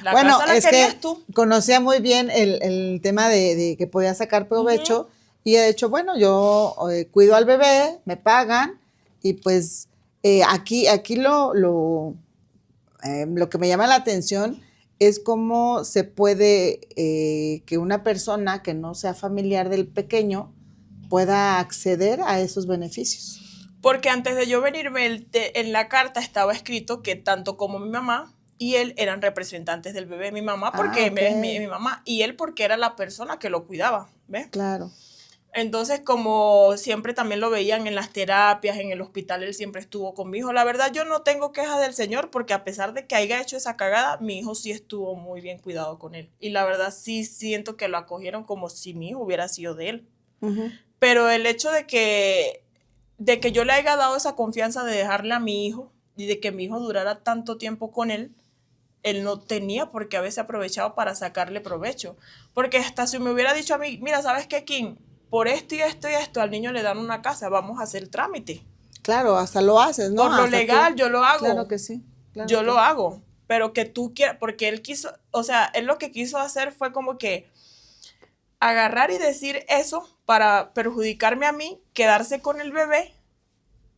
La bueno, casa la es que tú. Conocía muy bien el tema de que podía sacar provecho y de hecho, bueno, yo cuido al bebé, me pagan y pues aquí lo que me llama la atención es cómo se puede que una persona que no sea familiar del pequeño pueda acceder a esos beneficios. Porque antes de yo venirme, en la carta estaba escrito que tanto como mi mamá y él eran representantes del bebé. Mi mamá porque es mi mamá y él porque era la persona que lo cuidaba, ¿ves? Claro. Entonces, como siempre también lo veían en las terapias, en el hospital, él siempre estuvo con mi hijo. La verdad, yo no tengo quejas del señor porque a pesar de que haya hecho esa cagada, mi hijo sí estuvo muy bien cuidado con él. Y la verdad, sí siento que lo acogieron como si mi hijo hubiera sido de él. Pero el hecho de que yo le haya dado esa confianza de dejarle a mi hijo y de que mi hijo durara tanto tiempo con él no tenía por qué haberse aprovechado para sacarle provecho. Porque hasta si me hubiera dicho a mí, mira, ¿sabes qué, Kim? Por esto y esto y esto, al niño le dan una casa, vamos a hacer el trámite. Claro, hasta lo haces, ¿no? Por lo legal, yo lo hago. Claro que sí. Claro yo lo hago. Pero que tú quieras, porque él quiso, o sea, él lo que quiso hacer fue como que agarrar y decir eso para perjudicarme a mí, quedarse con el bebé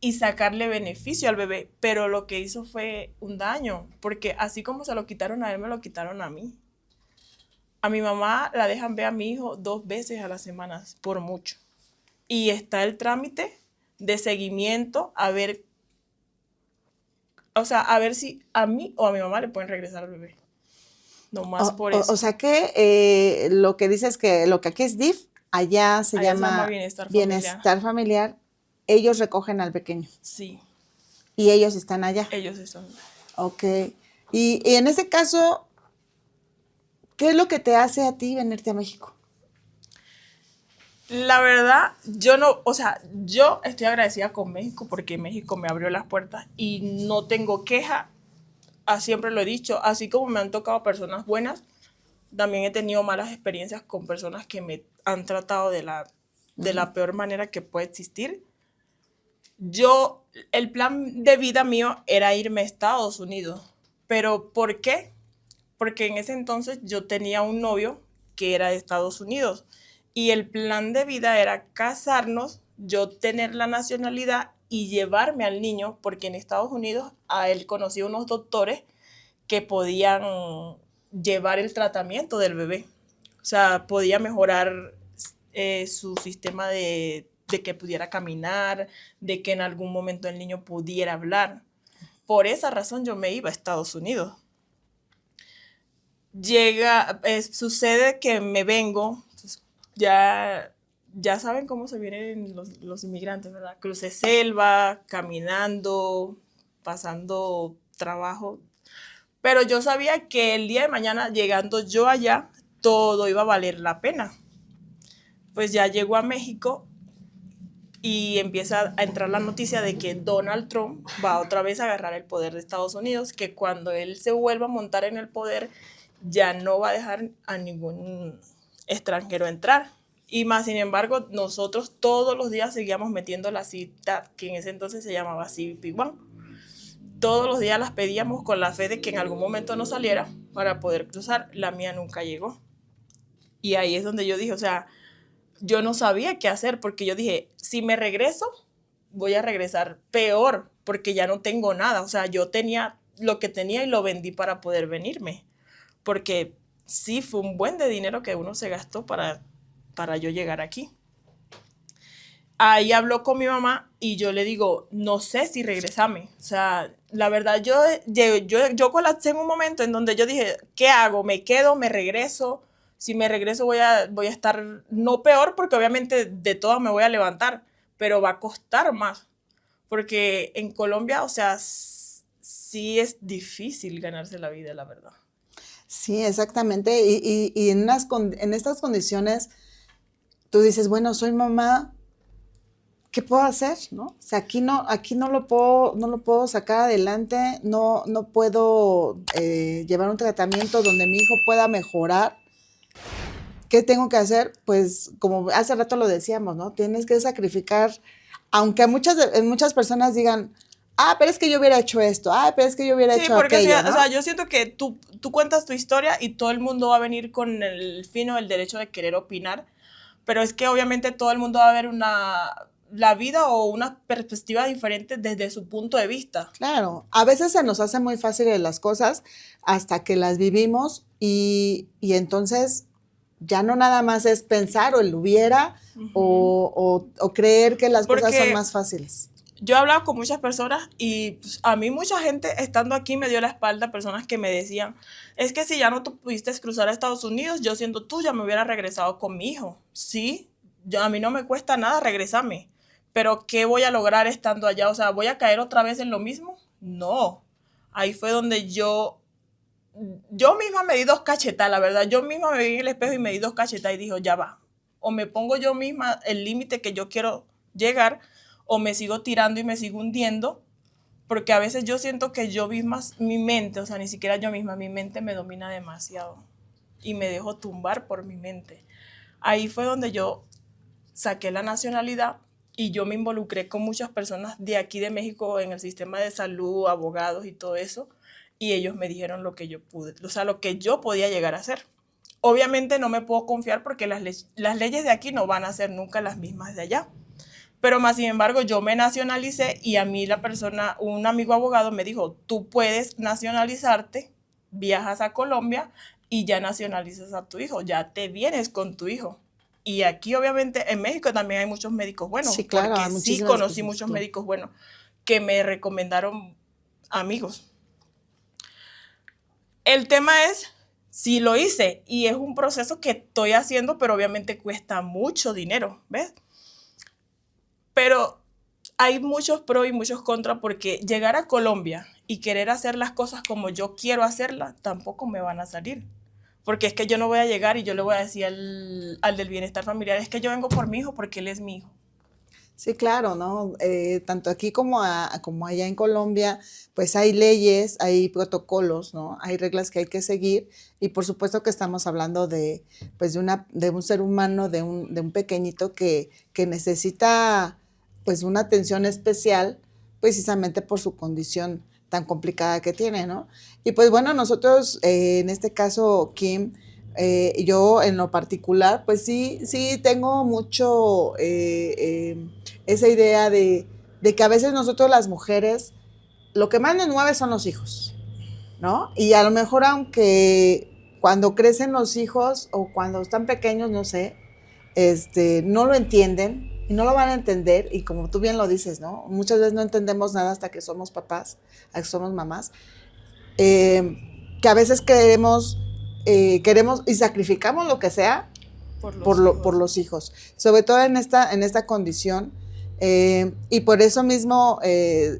y sacarle beneficio al bebé, pero lo que hizo fue un daño, porque así como se lo quitaron a él, me lo quitaron a mí. A mi mamá la dejan ver a mi hijo 2 veces a la semana, por mucho. Y está el trámite de seguimiento a ver, o sea, a ver si a mí o a mi mamá le pueden regresar al bebé. No más por eso. O sea que lo que dices que lo que aquí es DIF, allá se Allá se llama llama bienestar familiar. Ellos recogen al pequeño Sí, y ellos están allá. ellos están. Ok. Y en ese caso, ¿qué es lo que te hace a ti venirte a México? La verdad, yo no, o sea, yo estoy agradecida con México porque México me abrió las puertas y no tengo queja, siempre lo he dicho, así como me han tocado personas buenas, también he tenido malas experiencias con personas que me han tratado de la peor manera que puede existir. Yo, el plan de vida mío era irme a Estados Unidos, pero ¿por qué? Porque en ese entonces yo tenía un novio que era de Estados Unidos y el plan de vida era casarnos, yo tener la nacionalidad y llevarme al niño, porque en Estados Unidos a él conocí unos doctores que podían llevar el tratamiento del bebé. O sea, podía mejorar su sistema de que pudiera caminar, de que en algún momento el niño pudiera hablar. Por esa razón yo me iba a Estados Unidos. Sucede que me vengo, pues, ya saben cómo se vienen los inmigrantes, ¿verdad? Crucé selva, caminando, pasando trabajo, pero yo sabía que el día de mañana, llegando yo allá, todo iba a valer la pena. Pues ya llego a México y empieza a entrar la noticia de que Donald Trump va otra vez a agarrar el poder de Estados Unidos, que cuando él se vuelva a montar en el poder, ya no va a dejar a ningún extranjero entrar. Y más sin embargo, nosotros todos los días seguíamos metiendo la cita, que en ese entonces se llamaba CBP-1. Todos los días las pedíamos con la fe de que en algún momento nos saliera para poder cruzar. La mía nunca llegó. Y ahí es donde yo dije, o sea, yo no sabía qué hacer, porque yo dije, si me regreso, voy a regresar peor, porque ya no tengo nada. O sea, yo tenía lo que tenía y lo vendí para poder venirme, porque sí fue un buen de dinero que uno se gastó para yo llegar aquí. Ahí habló con mi mamá y yo le digo, no sé si regresarme. O sea, la verdad, yo colapsé en un momento en donde yo dije, ¿qué hago? ¿Me quedo? ¿Me regreso? Si me regreso voy a estar no peor, porque obviamente de todo me voy a levantar, pero va a costar más. Porque en Colombia, o sea, sí es difícil ganarse la vida, la verdad. Sí, exactamente. Y en estas condiciones, tú dices, bueno, soy mamá, ¿qué puedo hacer? ¿No? O sea, aquí no lo puedo sacar adelante, no puedo llevar un tratamiento donde mi hijo pueda mejorar. ¿Qué tengo que hacer? Pues como hace rato lo decíamos, ¿no? Tienes que sacrificar, aunque muchas personas digan, pero es que yo hubiera hecho esto, pero es que yo hubiera Sí, hecho porque sí, aquello, o ¿no? sea, yo siento que tú cuentas tu historia y todo el mundo va a venir con el fin o el derecho de querer opinar, pero es que obviamente todo el mundo va a ver la vida o una perspectiva diferente desde su punto de vista. Claro, a veces se nos hace muy fáciles las cosas hasta que las vivimos y entonces ya no nada más es pensar o el hubiera o creer que las cosas son Porque más fáciles. yo he hablado con muchas personas y pues, a mí mucha gente estando aquí me dio la espalda, personas que me decían, es que si ya no tú pudiste cruzar a Estados Unidos, yo siendo tú ya me hubiera regresado con mi hijo. Sí, a mí no me cuesta nada regresarme, pero ¿qué voy a lograr estando allá? O sea, ¿voy a caer otra vez en lo mismo? No. Ahí fue donde yo misma me di 2 cachetadas, la verdad. Yo misma me vi en el espejo y me di 2 cachetadas y dijo, ya va. O me pongo yo misma el límite que yo quiero llegar, o me sigo tirando y me sigo hundiendo, porque a veces yo siento que yo misma, mi mente, o sea, ni siquiera yo misma, mi mente me domina demasiado y me dejo tumbar por mi mente. Ahí fue donde yo saqué la nacionalidad y yo me involucré con muchas personas de aquí de México en el sistema de salud, abogados y todo eso, y ellos me dijeron lo que yo pude, o sea, lo que yo podía llegar a hacer. Obviamente no me puedo confiar porque las leyes de aquí no van a ser nunca las mismas de allá. Pero más sin embargo, yo me nacionalicé y a mí un amigo abogado me dijo, tú puedes nacionalizarte, viajas a Colombia y ya nacionalizas a tu hijo, ya te vienes con tu hijo. Y aquí obviamente en México también hay muchos médicos buenos, Sí, claro, hay porque sí muchísimas conocí cosas, muchos claro. médicos buenos que me recomendaron amigos. El tema es, sí lo hice y es un proceso que estoy haciendo, pero obviamente cuesta mucho dinero, ¿ves? Pero hay muchos pros y muchos contras porque llegar a Colombia y querer hacer las cosas como yo quiero hacerlas, tampoco me van a salir. Porque es que yo no voy a llegar y yo le voy a decir al del bienestar familiar, es que yo vengo por mi hijo porque él es mi hijo. Sí, claro, ¿no? Tanto aquí como allá en Colombia, pues hay leyes, hay protocolos, ¿no? Hay reglas que hay que seguir y por supuesto que estamos hablando de, pues de un ser humano, de un pequeñito que necesita, pues una atención especial, precisamente por su condición tan complicada que tiene, ¿no? Y pues bueno, nosotros, en este caso, Kim, yo en lo particular, pues sí tengo mucho esa idea de que a veces nosotros las mujeres, lo que más nos mueve son los hijos, ¿no? Y a lo mejor aunque cuando crecen los hijos o cuando están pequeños, no sé, no lo entienden y no lo van a entender y como tú bien lo dices, ¿no? Muchas veces no entendemos nada hasta que somos papás, hasta que somos mamás, que a veces queremos y sacrificamos lo que sea por los hijos, sobre todo en esta condición. Y por eso mismo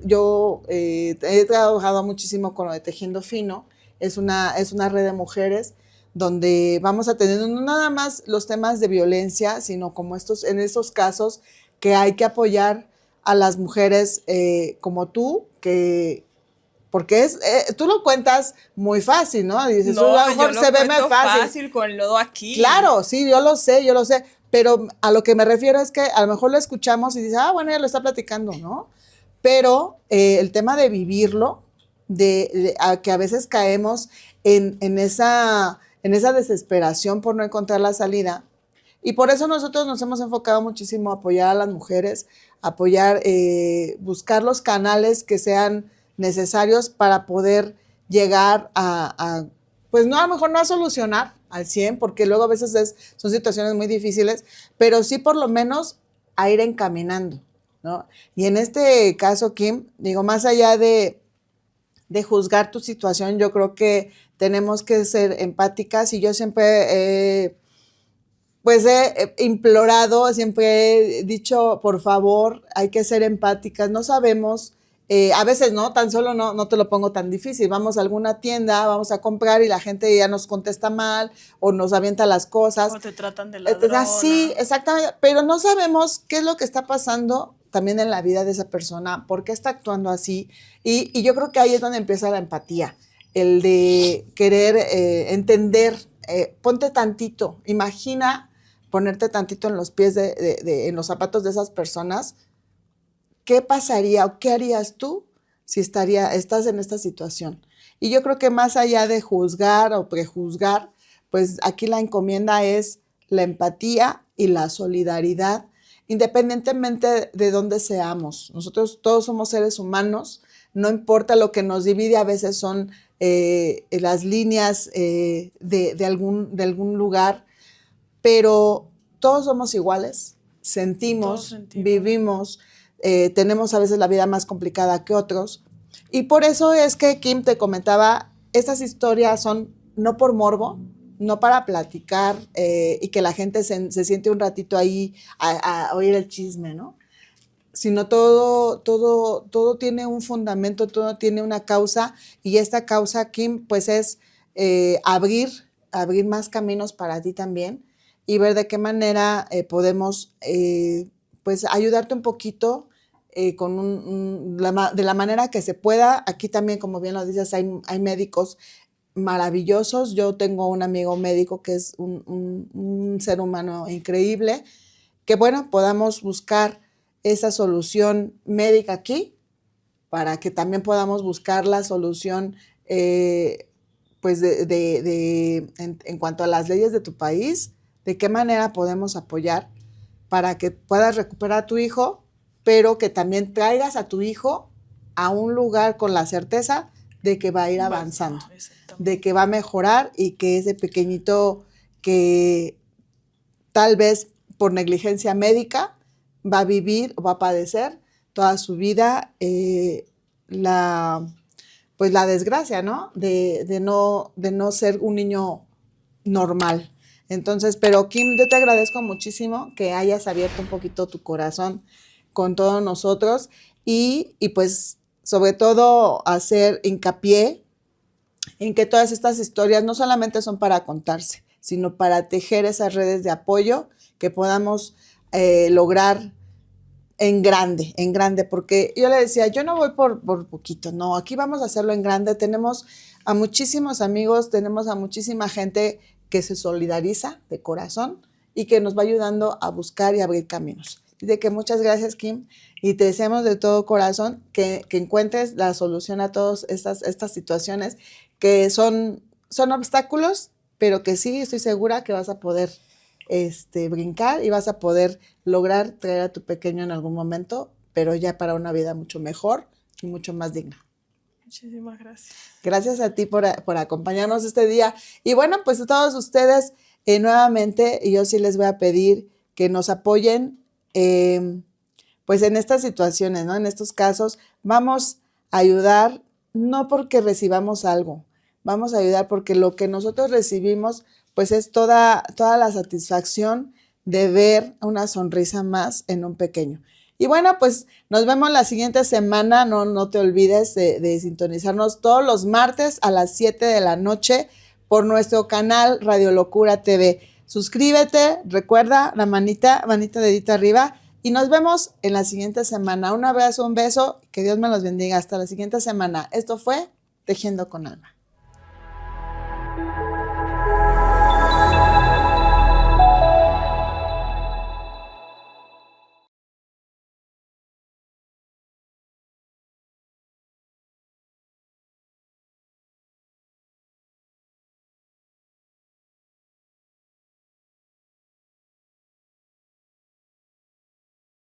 yo he trabajado muchísimo con lo de Tejiendo Fino, es una red de mujeres donde vamos atendiendo no nada más los temas de violencia, sino como en estos casos que hay que apoyar a las mujeres como tú, porque tú lo cuentas muy fácil, ¿no? Dices, No, a lo mejor yo se lo ve más cuento fácil. fácil con lodo aquí. Claro, sí, yo lo sé, pero a lo que me refiero es que a lo mejor lo escuchamos y dices, bueno, ella lo está platicando, ¿no? Pero el tema de vivirlo, a que a veces caemos en esa desesperación por no encontrar la salida, y por eso nosotros nos hemos enfocado muchísimo a apoyar a las mujeres, apoyar, buscar los canales que sean necesarios para poder llegar pues no, a lo mejor no a solucionar al 100, porque luego a veces son situaciones muy difíciles, pero sí por lo menos a ir encaminando, ¿no? Y en este caso, Kim, digo, más allá de juzgar tu situación, yo creo que tenemos que ser empáticas y yo siempre pues he implorado, siempre he dicho, por favor, hay que ser empáticas, no sabemos, a veces no, tan solo no te lo pongo tan difícil, vamos a alguna tienda, vamos a comprar y la gente ya nos contesta mal o nos avienta las cosas. O te tratan de ladrona. Sí, exactamente, pero no sabemos qué es lo que está pasando también en la vida de esa persona, por qué está actuando así, y yo creo que ahí es donde empieza la empatía, el de querer entender, ponte tantito, imagina ponerte tantito en los pies en los zapatos de esas personas, ¿qué pasaría o qué harías tú si estás en esta situación? Y yo creo que más allá de juzgar o prejuzgar, pues aquí la encomienda es la empatía y la solidaridad, independientemente de dónde seamos. Nosotros todos somos seres humanos, no importa lo que nos divide, a veces son las líneas de algún lugar, pero todos somos iguales, sentimos, vivimos, tenemos a veces la vida más complicada que otros. Y por eso es que Kim te comentaba, estas historias son no por morbo, no para platicar y que la gente se siente un ratito ahí a oír el chisme, ¿no? Sino todo tiene un fundamento, todo tiene una causa, y esta causa, Kim, pues es abrir más caminos para ti también y ver de qué manera podemos pues ayudarte un poquito de la manera que se pueda. Aquí también, como bien lo dices, hay médicos maravillosos. Yo tengo un amigo médico que es un ser humano increíble, que bueno, podamos buscar esa solución médica aquí para que también podamos buscar la solución pues en cuanto a las leyes de tu país, de qué manera podemos apoyar para que puedas recuperar a tu hijo, pero que también traigas a tu hijo a un lugar con la certeza de que va a ir avanzando. de que va a mejorar y que ese pequeñito que tal vez por negligencia médica va a vivir o va a padecer toda su vida pues la desgracia, ¿no? De no ser un niño normal. Entonces, pero Kim, yo te agradezco muchísimo que hayas abierto un poquito tu corazón con todos nosotros y pues sobre todo hacer hincapié en que todas estas historias no solamente son para contarse, sino para tejer esas redes de apoyo que podamos lograr en grande, porque yo le decía, yo no voy por poquito, no, aquí vamos a hacerlo en grande, tenemos a muchísimos amigos, tenemos a muchísima gente que se solidariza de corazón y que nos va ayudando a buscar y abrir caminos. De que muchas gracias, Kim, y te deseamos de todo corazón que encuentres la solución a todas estas situaciones que son obstáculos, pero que sí estoy segura que vas a poder brincar y vas a poder lograr traer a tu pequeño en algún momento, pero ya para una vida mucho mejor y mucho más digna. Muchísimas gracias. Gracias a ti por acompañarnos este día. Y bueno, pues a todos ustedes, nuevamente, yo sí les voy a pedir que nos apoyen, pues en estas situaciones, ¿no? En estos casos, vamos a ayudar, no porque recibamos algo, vamos a ayudar porque lo que nosotros recibimos, pues es toda la satisfacción de ver una sonrisa más en un pequeño. Y bueno, pues nos vemos la siguiente semana. No te olvides de sintonizarnos todos los martes a las 7 de la noche por nuestro canal Radio Locura TV. Suscríbete, recuerda la manita dedito arriba y nos vemos en la siguiente semana. Un abrazo, un beso, que Dios me los bendiga. Hasta la siguiente semana. Esto fue Tejiendo con Alma.